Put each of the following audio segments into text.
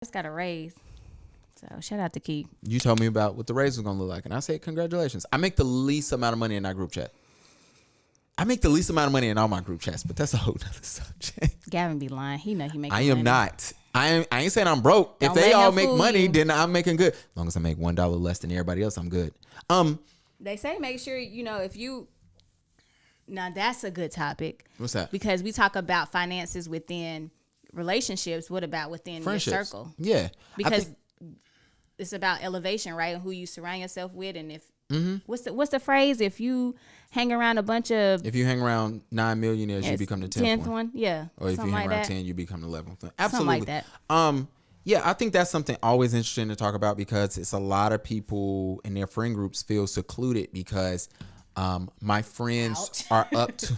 just got a raise. So shout out to Key. You told me about what the raise was gonna look like, and I said congratulations. I make the least amount of money in our group chat. I make the least amount of money in all my group chats, but that's a whole nother subject. Gavin be lying. He know he making I am money. not. I ain't saying I'm broke. Don't if they let all him make fool money, you. then I'm making good. As long as I make $1 less than everybody else, I'm good. They say make sure, if you... Now, that's a good topic. What's that? Because we talk about finances within relationships. What about within your Friendships. circle? Yeah. Because it's about elevation, right? And who you surround yourself with. And if... Mm-hmm. What's the phrase? If you hang around a bunch of... If you hang around 9 millionaires, you become the 10th one. Yeah. Or if you something hang like around that. 10, you become the 11th one. Absolutely. Something like that. Yeah, I think that's something always interesting to talk about because it's a lot of people in their friend groups feel secluded because my friends are up to...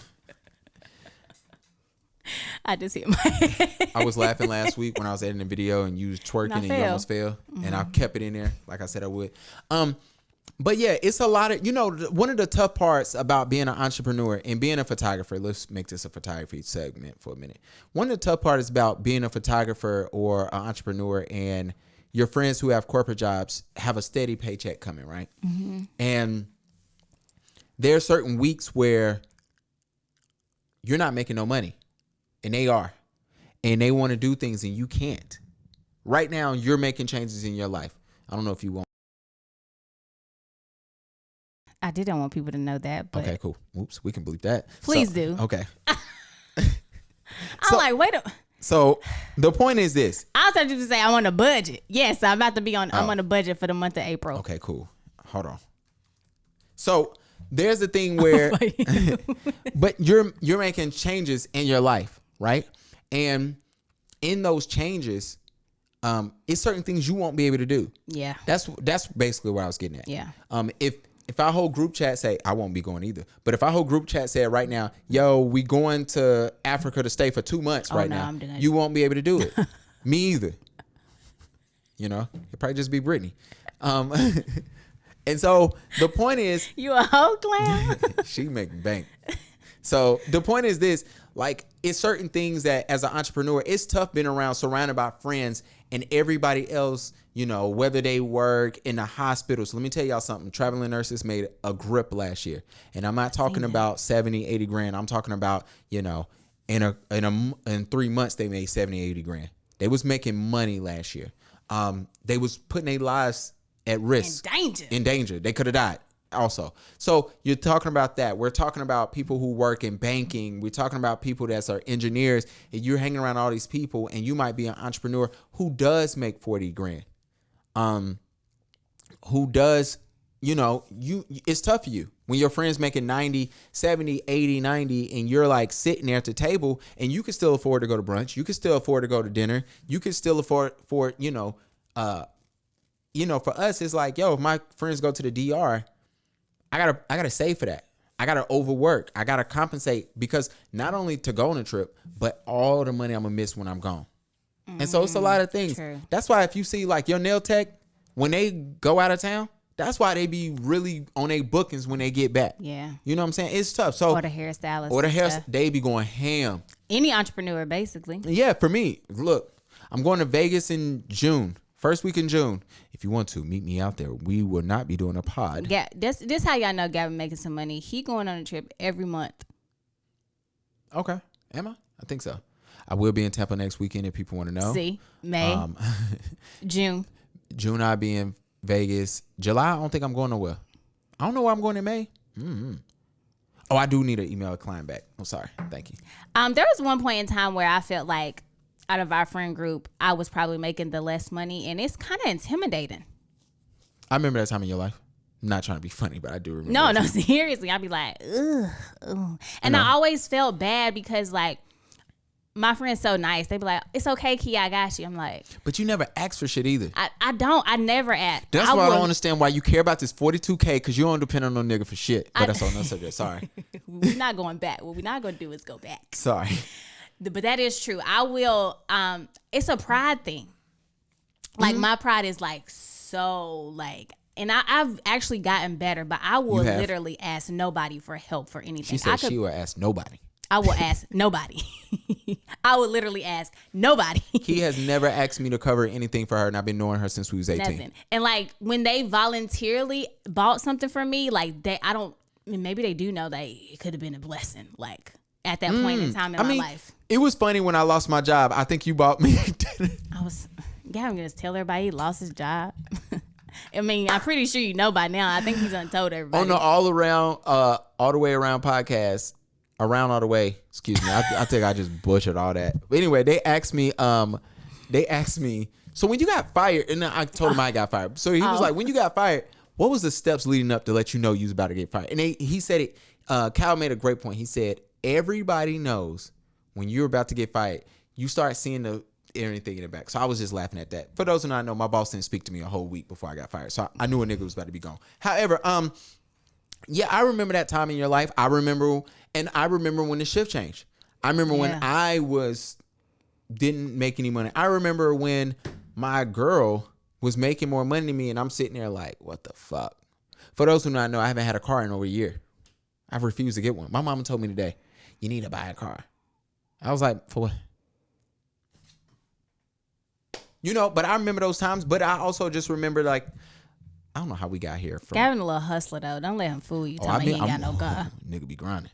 I just hit my head. I was laughing last week when I was editing a video and you was twerking and you almost fell. Mm-hmm. And I kept it in there like I said I would. But yeah, it's a lot of, one of the tough parts about being an entrepreneur and being a photographer, let's make this a photography segment for a minute. One of the tough parts about being a photographer or an entrepreneur and your friends who have corporate jobs have a steady paycheck coming, right? Mm-hmm. And there are certain weeks where you're not making no money and they are, and they want to do things and you can't. Right now, you're making changes in your life. I don't know if you want. I didn't want people to know that, but Okay, cool. Oops, we can bleep that. Please do. Okay. I'm like, wait a... So the point is this. I thought you to say I'm on a budget. Yes, I'm about to be on. I'm on a budget for the month of April. Okay, cool. Hold on. So there's the thing where, but you're making changes in your life, right? And in those changes, it's certain things you won't be able to do. Yeah. That's basically what I was getting at. Yeah. If our whole group chat say, I won't be going either, but if our whole group chat said right now, yo, we going to Africa to stay for 2 months now, you won't be able to do it. Me either. It'll probably just be Brittany. And so the point is, You a whole clown? she make bank. So the point is this, like, it's certain things that as an entrepreneur, it's tough being around, surrounded by friends and everybody else, whether they work in the hospital. So let me tell y'all something. Traveling nurses made a grip last year. And I'm not talking about 70, 80 grand. I'm talking about, in 3 months, they made 70, 80 grand. They was making money last year. They was putting their lives at risk. In danger. They could have died also. So you're talking about that. We're talking about people who work in banking. We're talking about people that are engineers. And you're hanging around all these people and you might be an entrepreneur who does make 40 grand. Who does, it's tough for you when your friends making 90, 70, 80, 90, and you're like sitting there at the table and you can still afford to go to brunch. You can still afford to go to dinner. You can still afford for, for us, it's like, yo, if my friends go to the DR, I gotta save for that. I gotta overwork. I gotta compensate because not only to go on a trip, but all the money I'm gonna miss when I'm gone. And so it's a lot of things. True. That's why if you see like your nail tech, when they go out of town, that's why they be really on their bookings when they get back. Yeah. You know what I'm saying? It's tough. So Or the hairstylist. Or the and hair, stuff. they be going ham. Any entrepreneur, basically. Yeah, for me, look, I'm going to Vegas in June. First week in June. If you want to, meet me out there. We will not be doing a pod. Yeah, this how y'all know Gavin making some money. He going on a trip every month. Okay. Am I? I think so. I will be in Tampa next weekend if people want to know. See, May, June. June I'll be in Vegas. July, I don't think I'm going nowhere. I don't know where I'm going in May. Mm-hmm. Oh, I do need an email client back. I'm sorry. Thank you. There was one point in time where I felt like out of our friend group, I was probably making the less money, and it's kind of intimidating. I remember that time in your life. I'm not trying to be funny, but I do remember. No, seriously. I'd be like, ugh. And I always felt bad because, like, my friend's so nice. They be like, it's okay, Key, I got you. I'm like. But you never ask for shit either. I don't. I never ask. That's why I don't understand why you care about this $42K because you don't depend on no nigga for shit. But that's on another subject. Sorry. We're not going back. What we're not going to do is go back. Sorry. But that is true. I will. It's a pride thing. Like my pride is like so like, and I've actually gotten better. But I will literally ask nobody for help for anything. She said she would ask nobody. I will ask nobody. I would literally ask nobody. He has never asked me to cover anything for her, and I've been knowing her since we was 18. Nothing. And like when they voluntarily bought something for me, like maybe they do know that it could have been a blessing. Like at that point in time in my life. It was funny when I lost my job. I think you bought me dinner. I'm gonna just tell everybody he lost his job. I mean, I'm pretty sure you know by now. I think he's untold everybody. On the all the way around podcast, around all the way. Excuse me. I think I just butchered all that. But anyway, they asked me. So when you got fired, and I told him I got fired. So he was like, when you got fired, what was the steps leading up to let you know you was about to get fired? And he said it. Cal made a great point. He said everybody knows when you're about to get fired, you start seeing everything in the back. So I was just laughing at that. For those who don't know, my boss didn't speak to me a whole week before I got fired. So I knew a nigga was about to be gone. However, yeah, I remember that time in your life. I remember when the shift changed. I remember when I didn't make any money. I remember when my girl was making more money than me, and I'm sitting there like, what the fuck? For those who don't know, I haven't had a car in over a year. I've refused to get one. My mama told me today, you need to buy a car. I was like, for what? But I remember those times. But I also just remember, like, I don't know how we got here. Gavin a little hustler, though. Don't let him fool you. Tell me he ain't got no car. Nigga be grinding.